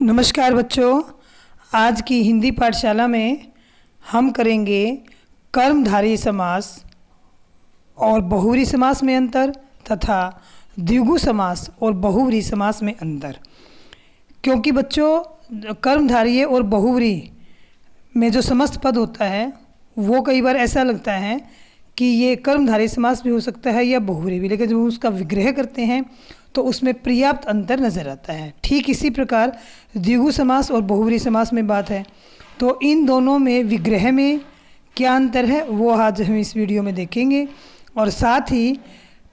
नमस्कार बच्चों, आज की हिंदी पाठशाला में हम करेंगे कर्मधारय समास और बहुव्रीहि समास में अंतर तथा द्विगु समास और बहुव्रीहि समास में अंतर। क्योंकि बच्चों कर्मधारय और बहुव्रीहि में जो समस्त पद होता है वो कई बार ऐसा लगता है कि ये कर्मधारय समास भी हो सकता है या बहुव्रीहि भी, लेकिन जब हम उसका विग्रह करते हैं तो उसमें पर्याप्त अंतर नज़र आता है। ठीक इसी प्रकार द्विगु समास और बहुव्रीहि समास में बात है, तो इन दोनों में विग्रह में क्या अंतर है वो आज हम इस वीडियो में देखेंगे। और साथ ही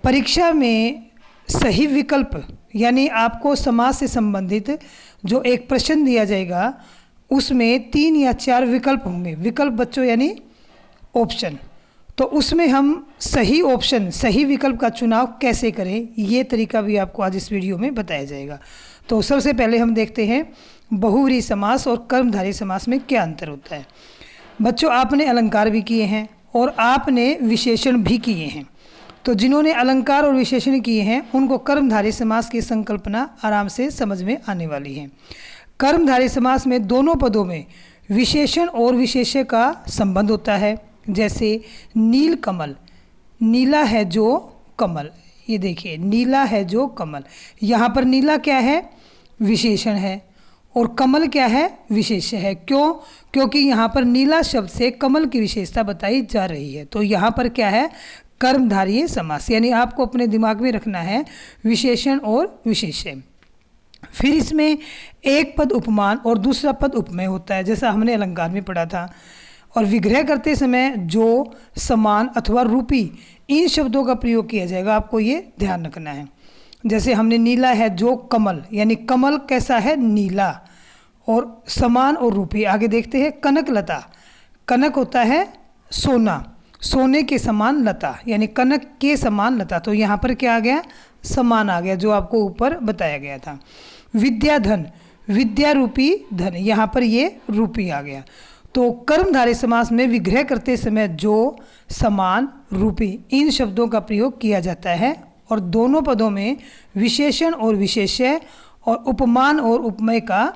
परीक्षा में सही विकल्प यानी आपको समास से संबंधित जो एक प्रश्न दिया जाएगा उसमें 3 या 4 विकल्प होंगे। विकल्प बच्चों यानी ऑप्शन, तो उसमें हम सही ऑप्शन सही विकल्प का चुनाव कैसे करें ये तरीका भी आपको आज इस वीडियो में बताया जाएगा। तो सबसे पहले हम देखते हैं बहुव्रीहि समास और कर्मधारय समास में क्या अंतर होता है। बच्चों आपने अलंकार भी किए हैं और आपने विशेषण भी किए हैं, तो जिन्होंने अलंकार और विशेषण किए हैं उनको कर्मधारय समास की संकल्पना आराम से समझ में आने वाली है। कर्मधारय समास में दोनों पदों में विशेषण और विशेष्य का संबंध होता है। जैसे नील कमल, नीला है जो कमल, ये देखिए नीला है जो कमल, यहाँ पर नीला क्या है विशेषण है और कमल क्या है विशेष्य है। क्यों? क्योंकि यहाँ पर नीला शब्द से कमल की विशेषता बताई जा रही है। तो यहाँ पर क्या है कर्मधारय समास, यानी आपको अपने दिमाग में रखना है विशेषण और विशेष्य। फिर इसमें एक पद उपमान और दूसरा पद उपमेय होता है, जैसा हमने अलंकार में पढ़ा था। और विग्रह करते समय जो समान अथवा रूपी इन शब्दों का प्रयोग किया जाएगा आपको ये ध्यान रखना है। जैसे हमने नीला है जो कमल, यानी कमल कैसा है नीला, और समान और रूपी आगे देखते हैं। कनक लता, कनक होता है सोना, सोने के समान लता, यानी कनक के समान लता, तो यहाँ पर क्या आ गया समान आ गया जो आपको ऊपर बताया गया था। विद्याधन, विद्या रूपी धन, यहाँ पर ये रूपी आ गया। तो कर्मधारय समास में विग्रह करते समय जो समान रूपी इन शब्दों का प्रयोग किया जाता है और दोनों पदों में विशेषण और विशेष्य और उपमान और उपमेय का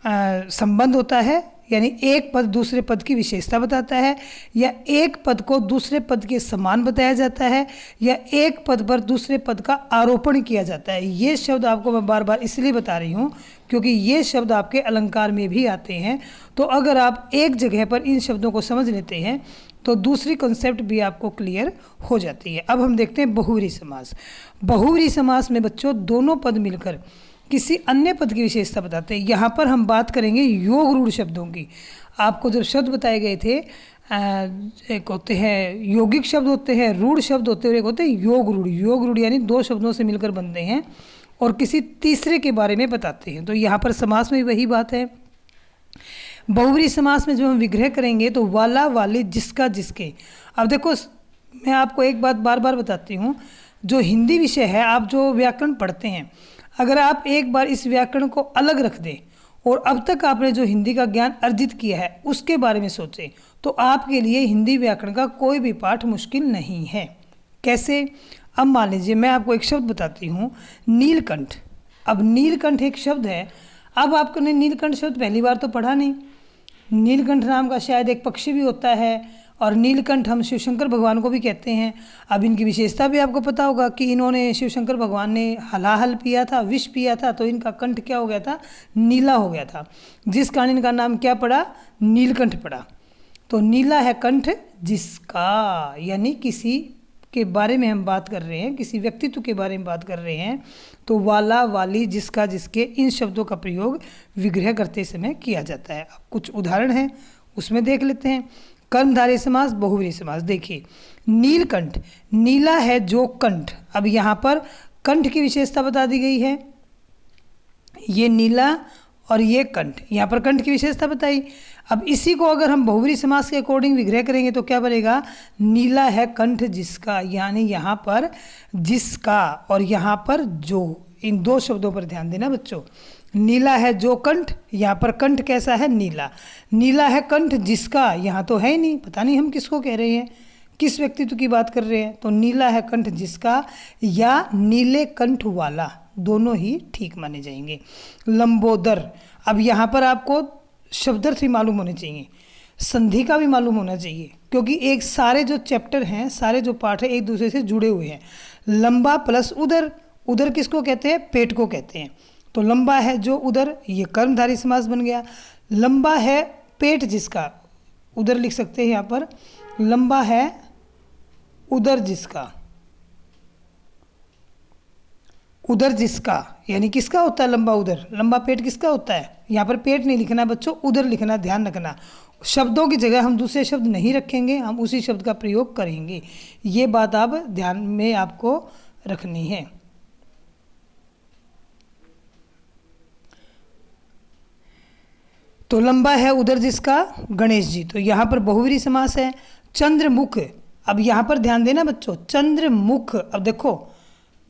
संबंध होता है। यानी एक पद दूसरे पद की विशेषता बताता है, या एक पद को दूसरे पद के समान बताया जाता है, या एक पद पर दूसरे पद का आरोपण किया जाता है। ये शब्द आपको मैं बार बार इसलिए बता रही हूँ क्योंकि ये शब्द आपके अलंकार में भी आते हैं। तो अगर आप एक जगह पर इन शब्दों को समझ लेते हैं तो दूसरी कॉन्सेप्ट भी आपको क्लियर हो जाती है। अब हम देखते हैं बहुव्रीहि समास। बहुव्रीहि समास में बच्चों दोनों पद मिलकर किसी अन्य पद की विशेषता बताते हैं। यहाँ पर हम बात करेंगे योग रूढ़ शब्दों की। आपको जब शब्द बताए गए थे एक होते हैं यौगिक शब्द होते हैं, रूढ़ शब्द होते हैं, एक होते हैं योग रूढ़। योग रूढ़ यानी 2 शब्दों से मिलकर बनते हैं और किसी तीसरे के बारे में बताते हैं। तो यहाँ पर समास में वही बात है। बहुव्रीहि समास में जब हम विग्रह करेंगे तो वाला वाली जिसका जिसके। अब देखो मैं आपको एक बात बार बार बताती हूँ, जो हिंदी विषय है आप जो व्याकरण पढ़ते हैं, अगर आप एक बार इस व्याकरण को अलग रख दें और अब तक आपने जो हिंदी का ज्ञान अर्जित किया है उसके बारे में सोचें तो आपके लिए हिंदी व्याकरण का कोई भी पाठ मुश्किल नहीं है। कैसे? अब मान लीजिए मैं आपको एक शब्द बताती हूँ नीलकंठ। अब नीलकंठ एक शब्द है, अब आपने नीलकंठ शब्द पहली बार तो पढ़ा नहीं। नीलकंठ नाम का शायद एक पक्षी भी होता है और नीलकंठ हम शिव शंकर भगवान को भी कहते हैं। अब इनकी विशेषता भी आपको पता होगा कि इन्होंने शिव शंकर भगवान ने हलाहल पिया था, विष पिया था, तो इनका कंठ क्या हो गया था नीला हो गया था, जिस कारण इनका नाम क्या पड़ा नीलकंठ पड़ा। तो नीला है कंठ जिसका, यानी किसी के बारे में हम बात कर रहे हैं, किसी व्यक्तित्व के बारे में बात कर रहे हैं। तो वाला वाली जिसका जिसके इन शब्दों का प्रयोग विग्रह करते समय किया जाता है। कुछ उदाहरण हैं उसमें देख लेते हैं। कर्मधारय समास बहुव्रीहि समास देखिए, नीलकंठ, नीला है जो कंठ। अब यहाँ पर कंठ की विशेषता बता दी गई है, ये नीला और ये कंठ, यहाँ पर कंठ की विशेषता बताई। अब इसी को अगर हम बहुव्रीहि समास के अकॉर्डिंग विग्रह करेंगे तो क्या बनेगा नीला है कंठ जिसका, यानी यहाँ पर जिसका और यहाँ पर जो, इन 2 शब्दों पर ध्यान देना बच्चों। नीला है जो कंठ, यहाँ पर कंठ कैसा है नीला। नीला है कंठ जिसका, यहाँ तो है ही नहीं, पता नहीं हम किसको कह रहे हैं, किस व्यक्तित्व की बात कर रहे हैं। तो नीला है कंठ जिसका या नीले कंठ वाला, दोनों ही ठीक माने जाएंगे। लंबोदर, अब यहाँ पर आपको शब्दार्थ भी मालूम होने चाहिए, संधि का भी मालूम होना चाहिए, क्योंकि एक सारे जो चैप्टर हैं, सारे जो पाठ हैं एक दूसरे से जुड़े हुए हैं। लंबा प्लस उदर, उदर किसको कहते हैं? पेट को कहते हैं। तो लंबा है जो उदर, ये कर्मधारय समास बन गया। लंबा है पेट जिसका, उदर लिख सकते हैं यहाँ पर, लंबा है उदर जिसका, उदर जिसका यानी किसका होता है लंबा उदर? लंबा पेट किसका होता है? यहाँ पर पेट नहीं लिखना बच्चों, उदर लिखना, ध्यान रखना। शब्दों की जगह हम दूसरे शब्द नहीं रखेंगे, हम उसी शब्द का प्रयोग करेंगे, ये बात आप ध्यान में आपको रखनी है। तो लंबा है उदर जिसका, गणेश जी, तो यहाँ पर बहुव्रीहि समास है। चंद्रमुख, अब यहाँ पर ध्यान देना बच्चों, चंद्रमुख, अब देखो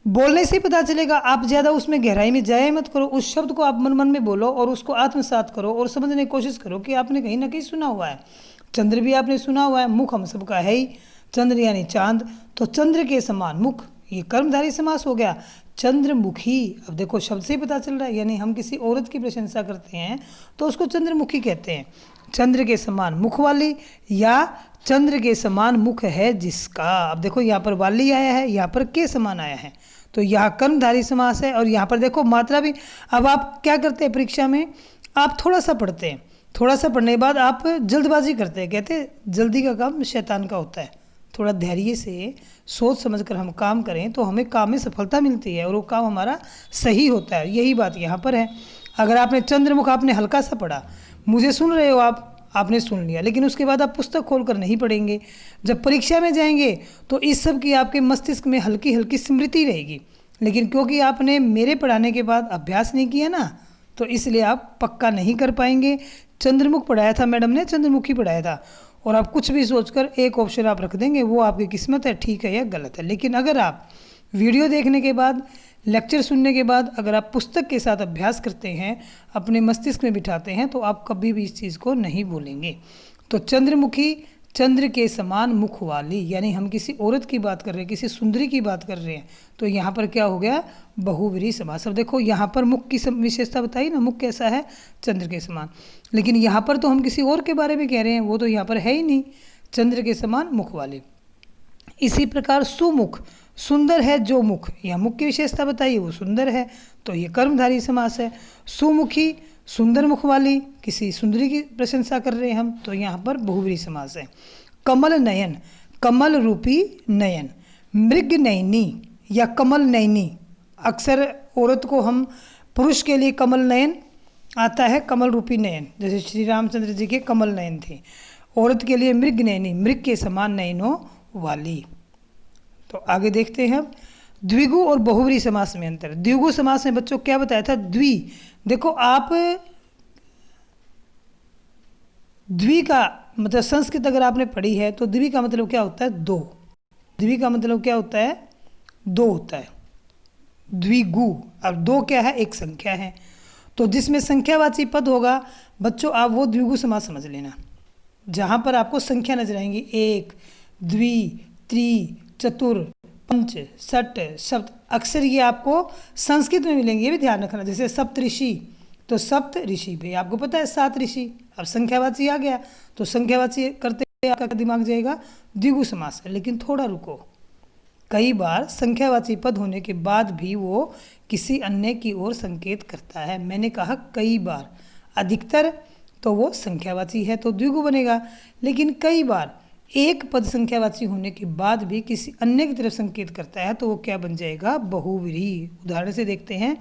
बोलने से ही पता चलेगा, आप ज़्यादा उसमें गहराई में जाए मत करो, उस शब्द को आप मन मन में बोलो और उसको आत्मसात करो और समझने की कोशिश करो कि आपने कहीं ना कहीं सुना हुआ है। चंद्र भी आपने सुना हुआ है, मुख हम सबका है ही, चंद्र यानी चांद, तो चंद्र के समान मुख, ये कर्मधारय समास हो गया। चंद्रमुखी, अब देखो शब्द से ही पता चल रहा है, यानी हम किसी औरत की प्रशंसा करते हैं तो उसको चंद्रमुखी कहते हैं। चंद्र के समान मुख वाली, या चंद्र के समान मुख है जिसका, अब देखो यहाँ पर वाली आया है, यहाँ पर के समान आया है, तो यहाँ कर्मधारय समास है। और यहाँ पर देखो मात्रा भी, अब आप क्या करते हैं परीक्षा में, आप थोड़ा सा पढ़ते हैं, थोड़ा सा पढ़ने के बाद आप जल्दबाजी करते हैं, कहते हैं जल्दी का काम शैतान का होता है। थोड़ा धैर्य से सोच समझकर हम काम करें तो हमें काम में सफलता मिलती है और वो काम हमारा सही होता है, यही बात यहाँ पर है। अगर आपने चंद्रमुख आपने हल्का सा पढ़ा, मुझे सुन रहे हो आप, आपने सुन लिया, लेकिन उसके बाद आप पुस्तक खोलकर नहीं पढ़ेंगे, जब परीक्षा में जाएंगे तो इस सब की आपके मस्तिष्क में हल्की हल्की स्मृति रहेगी, लेकिन क्योंकि आपने मेरे पढ़ाने के बाद अभ्यास नहीं किया ना, तो इसलिए आप पक्का नहीं कर पाएंगे। चंद्रमुख पढ़ाया था मैडम ने, चंद्रमुखी पढ़ाया था, और आप कुछ भी सोचकर एक ऑप्शन आप रख देंगे, वो आपकी किस्मत है, ठीक है या गलत है। लेकिन अगर आप वीडियो देखने के बाद, लेक्चर सुनने के बाद अगर आप पुस्तक के साथ अभ्यास करते हैं, अपने मस्तिष्क में बिठाते हैं, तो आप कभी भी इस चीज़ को नहीं भूलेंगे। तो चंद्रमुखी, चंद्र के समान मुख वाली, यानी हम किसी औरत की बात कर रहे हैं, किसी सुंदरी की बात कर रहे हैं, तो यहाँ पर क्या हो गया? बहुव्रीहि समास। अब देखो यहाँ पर मुख की विशेषता बताई ना, मुख कैसा है? चंद्र के समान, लेकिन यहाँ पर तो हम किसी और के बारे में कह रहे हैं, वो तो यहाँ पर है ही नहीं, चंद्र के समान मुख वाले। इसी प्रकार सुमुख, सुंदर है जो मुख, यह मुख की विशेषता बताइए, वो सुंदर है, तो ये कर्मधारय समास है। सुमुखी, सुंदर मुख वाली, किसी सुंदरी की प्रशंसा कर रहे हैं हम, तो यहाँ पर बहुव्रीहि समास है। कमल नयन, कमल रूपी नयन। मृग नयनी या कमल नयनी, अक्सर औरत को हम, पुरुष के लिए कमल नयन आता है, कमल रूपी नयन, जैसे श्री रामचंद्र जी के कमल नयन थे। औरत के लिए मृग नयनी, मृग के समान नयनों वाली। तो आगे देखते हैं अब द्विगु और बहुव्रीहि समास में अंतर। द्विगु समास में बच्चों क्या बताया था? द्वि, देखो आप द्वि का मतलब संस्कृत अगर आपने पढ़ी है तो द्वि का मतलब क्या होता है? दो। द्वि का मतलब क्या होता है? दो होता है। द्विगु, अब दो क्या है? एक संख्या है, तो जिसमें संख्यावाची पद होगा बच्चों आप वो द्विगु समास समझ लेना। जहाँ पर आपको संख्या नजर आएंगी, एक, द्वि, त्रि, चतुर, पंच, षट, सप्त, अक्सर ये आपको संस्कृत में मिलेंगे, ये भी ध्यान रखना। जैसे सप्त ऋषि, तो सप्त ऋषि भाई आपको पता है 7 ऋषि, अब संख्यावाची आ गया तो संख्यावाची करते आपका दिमाग जाएगा द्विगु समास है। लेकिन थोड़ा रुको, कई बार संख्यावाची पद होने के बाद भी वो किसी अन्य की ओर संकेत करता है। मैंने कहा कई बार, अधिकतर तो वो संख्यावाची है तो द्विगु बनेगा, लेकिन कई बार एक पद संख्यावाची होने के बाद भी किसी अन्य की तरफ संकेत करता है तो वो क्या बन जाएगा? बहुव्रीहि। उदाहरण से देखते हैं,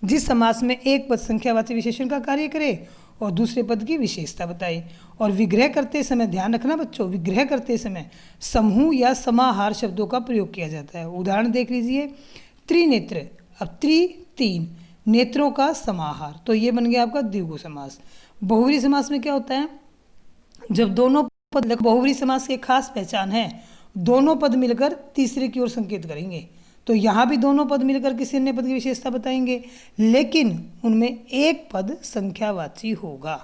जिस समास में एक पद संख्यावाची विशेषण का कार्य करे और दूसरे पद की विशेषता बताई। और विग्रह करते समय ध्यान रखना बच्चों, विग्रह करते समय समूह या समाहार शब्दों का प्रयोग किया जाता है। उदाहरण देख लीजिए, त्रिनेत्र, अब त्रि 3, नेत्रों का समाहार, तो ये बन गया आपका द्विगु समास। बहुव्रीहि समास में क्या होता है? जब दोनों पद, बहुव्रीहि समास की खास पहचान है, दोनों पद मिलकर तीसरे की ओर संकेत करेंगे। तो यहाँ भी दोनों पद मिलकर किसी अन्य पद की विशेषता बताएंगे, लेकिन उनमें एक पद संख्यावाची होगा,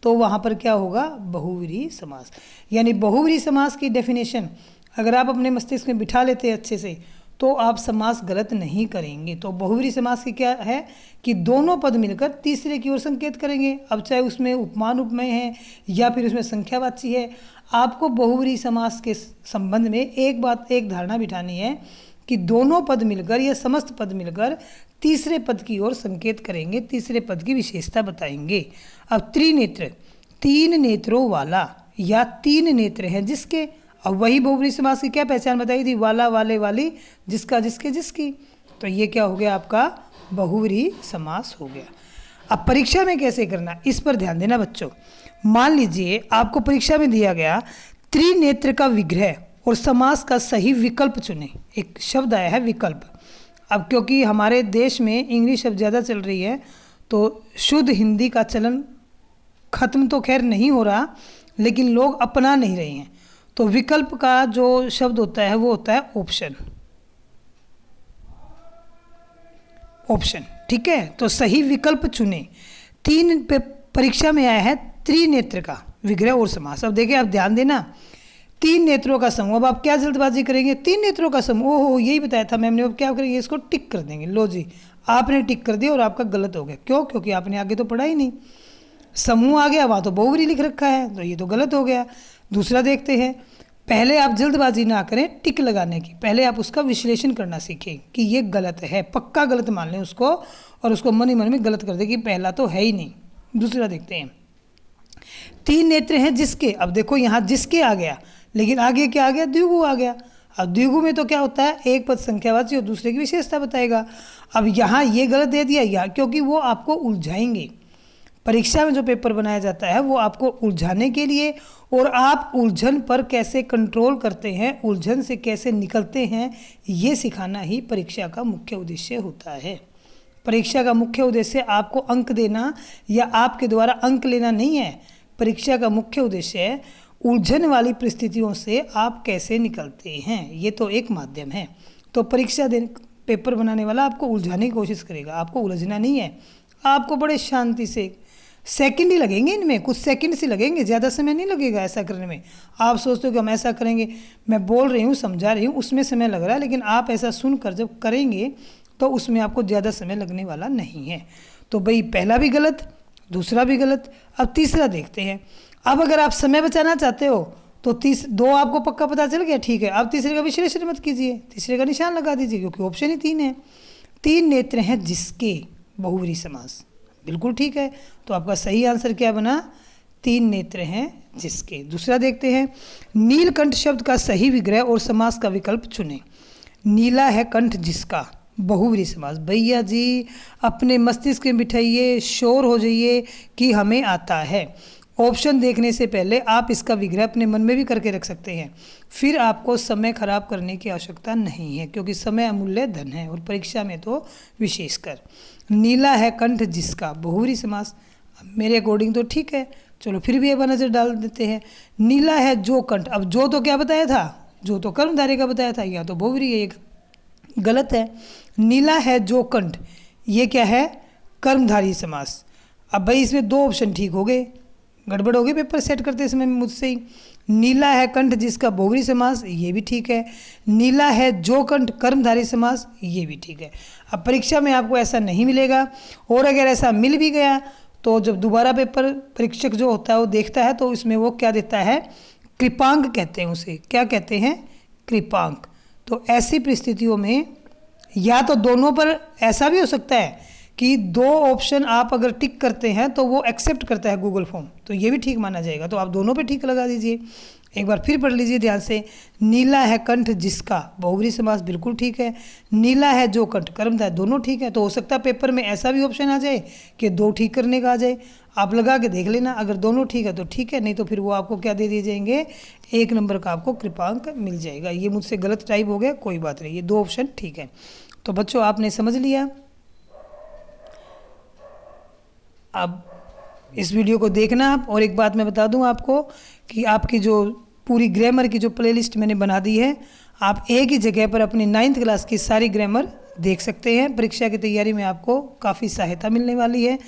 तो वहाँ पर क्या होगा? बहुव्रीहि समास। यानी बहुव्रीहि समास की डेफिनेशन अगर आप अपने मस्तिष्क में बिठा लेते हैं अच्छे से, तो आप समास गलत नहीं करेंगे। तो बहुव्रीहि समास की क्या है कि दोनों पद मिलकर तीसरे की ओर संकेत करेंगे। अब चाहे उसमें उपमान उपमेय है या फिर उसमें संख्यावाची है, आपको बहुव्रीहि समास के संबंध में एक धारणा बिठानी है कि दोनों पद मिलकर या समस्त पद मिलकर तीसरे पद की ओर संकेत करेंगे, तीसरे पद की विशेषता बताएंगे। अब त्रिनेत्र, तीन नेत्रों वाला या तीन नेत्र हैं जिसके, अब वही बहुव्रीहि समास की क्या पहचान बताई थी, वाला, वाले, वाली, जिसका, जिसके, जिसकी। तो ये क्या हो गया आपका बहुव्रीहि समास हो गया। अब परीक्षा में कैसे करना, इस पर ध्यान देना बच्चों। मान लीजिए आपको परीक्षा में दिया गया त्रिनेत्र का विग्रह और समास का सही विकल्प चुने। एक शब्द आया है विकल्प। अब क्योंकि हमारे देश में इंग्लिश शब्द ज़्यादा चल रही है तो शुद्ध हिंदी का चलन खत्म तो खैर नहीं हो रहा, लेकिन लोग अपना नहीं रहे हैं। तो विकल्प का जो शब्द होता है वो होता है ऑप्शन। ऑप्शन, ठीक है। तो सही विकल्प चुने। तीन पे परीक्षा में आया है त्रिनेत्र का विग्रह और समास। अब देखिए आप ध्यान देना, तीन नेत्रों का समूह। अब आप क्या जल्दबाजी करेंगे, तीन नेत्रों का समूह, ओहो यही बताया था मैम ने। अब क्या करेंगे, इसको टिक कर देंगे। लो जी, आपने टिक कर दिया और आपका गलत हो गया। क्यों? क्योंकि आपने आगे तो पढ़ा ही नहीं। समूह आ गया, वहाँ तो बहुव्रीहि लिख रखा है, तो ये तो गलत हो गया। दूसरा देखते हैं, पहले आप जल्दबाजी ना करें टिक लगाने की, पहले आप उसका विश्लेषण करना सीखें कि ये गलत है, पक्का गलत मान लें उसको और उसको मन ही मन में गलत कर दे कि पहला तो है ही नहीं। दूसरा देखते हैं, तीन नेत्र हैं जिसके। अब देखो यहाँ जिसके आ गया, लेकिन आगे क्या आ गया, द्विगु आ गया। अब द्विगु में तो क्या होता है, एक पद संख्यावाची और दूसरे की विशेषता बताएगा। अब यहाँ ये गलत दे दिया या, क्योंकि वो आपको उलझाएंगे। परीक्षा में जो पेपर बनाया जाता है वो आपको उलझाने के लिए, और आप उलझन पर कैसे कंट्रोल करते हैं, उलझन से कैसे निकलते हैं, ये सिखाना ही परीक्षा का मुख्य उद्देश्य होता है। परीक्षा का मुख्य उद्देश्य आपको अंक देना या आपके द्वारा अंक लेना नहीं है। परीक्षा का मुख्य उद्देश्य है उलझन वाली परिस्थितियों से आप कैसे निकलते हैं, ये तो एक माध्यम है। तो परीक्षा पेपर बनाने वाला आपको उलझाने की कोशिश करेगा, आपको उलझना नहीं है। आपको बड़े शांति से, सेकंड ही लगेंगे इनमें, कुछ सेकंड से लगेंगे, ज़्यादा समय नहीं लगेगा ऐसा करने में। आप सोचते हो कि हम ऐसा करेंगे, मैं बोल रही हूँ समझा रही हूँ उसमें समय लग रहा है, लेकिन आप ऐसा सुनकर जब करेंगे तो उसमें आपको ज़्यादा समय लगने वाला नहीं है। तो भाई पहला भी गलत, दूसरा भी गलत। अब तीसरा देखते हैं। अब अगर आप समय बचाना चाहते हो तो दो आपको पक्का पता चल गया, ठीक है। अब तीसरे का विश्लेषण मत कीजिए, तीसरे का निशान लगा दीजिए, क्योंकि ऑप्शन ही तीन है। तीन नेत्र हैं जिसके, बहुव्रीहि समास, बिल्कुल ठीक है। तो आपका सही आंसर क्या बना, तीन नेत्र हैं जिसके। दूसरा देखते हैं, नीलकंठ शब्द का सही विग्रह और समास का विकल्प चुने। नीला है कंठ जिसका, बहुव्रीहि समास। भैया जी अपने मस्तिष्क में बिठाइए, शोर हो जाइए कि हमें आता है। ऑप्शन देखने से पहले आप इसका विग्रह अपने मन में भी करके रख सकते हैं, फिर आपको समय खराब करने की आवश्यकता नहीं है, क्योंकि समय अमूल्य धन है, और परीक्षा में तो विशेषकर। नीला है कंठ जिसका, बहुव्रीहि समास। मेरे अकॉर्डिंग तो ठीक है, चलो फिर भी एक बार नज़र डाल देते हैं। नीला है जो कंठ, अब जो तो क्या बताया था, जो तो कर्मधारय का बताया था, या तो बहुव्रीहि है, गलत है। नीला है जो कंठ, ये क्या है, कर्मधारय समास। अब भाई इसमें दो ऑप्शन ठीक हो गए, गड़बड़ हो गई पेपर सेट करते समय मुझसे ही। नीला है कंठ जिसका, बहुव्रीहि समास, ये भी ठीक है। नीला है जो कंठ, कर्मधारय समास, ये भी ठीक है। अब परीक्षा में आपको ऐसा नहीं मिलेगा, और अगर ऐसा मिल भी गया तो जब दोबारा पेपर परीक्षक जो होता है वो देखता है तो इसमें वो क्या देता है, कृपांक कहते हैं उसे। क्या कहते हैं, कृपांक। तो ऐसी परिस्थितियों में या तो दोनों पर ऐसा भी हो सकता है कि दो ऑप्शन आप अगर टिक करते हैं तो वो एक्सेप्ट करता है गूगल फॉर्म, तो ये भी ठीक माना जाएगा। तो आप दोनों पे ठीक लगा दीजिए। एक बार फिर पढ़ लीजिए ध्यान से। नीला है कंठ जिसका, बहुव्रीहि समास, बिल्कुल ठीक है। नीला है जो कंठ, कर्मधारय, दोनों ठीक है। तो हो सकता है पेपर में ऐसा भी ऑप्शन आ जाए कि दो ठीक करने का आ जाए। आप लगा के देख लेना, अगर दोनों ठीक है तो ठीक है, नहीं तो फिर वो आपको क्या दे दिए जाएंगे, एक नंबर का आपको कृपांक मिल जाएगा। ये मुझसे गलत टाइप हो गया, कोई बात नहीं, ये दो ऑप्शन ठीक है। तो बच्चों आपने समझ लिया। अब इस वीडियो को देखना आप, और एक बात मैं बता दूं आपको कि आपकी जो पूरी ग्रामर की जो प्लेलिस्ट मैंने बना दी है, आप एक ही जगह पर अपनी 9th क्लास की सारी ग्रामर देख सकते हैं। परीक्षा की तैयारी में आपको काफ़ी सहायता मिलने वाली है।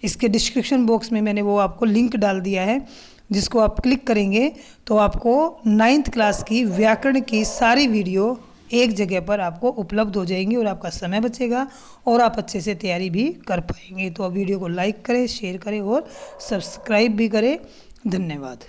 इसके डिस्क्रिप्शन बॉक्स में मैंने वो आपको लिंक डाल दिया है, जिसको आप क्लिक करेंगे तो आपको 9th क्लास की व्याकरण की सारी वीडियो एक जगह पर आपको उपलब्ध हो जाएंगी और आपका समय बचेगा और आप अच्छे से तैयारी भी कर पाएंगे। तो वीडियो को लाइक करें, शेयर करें और सब्सक्राइब भी करें। धन्यवाद।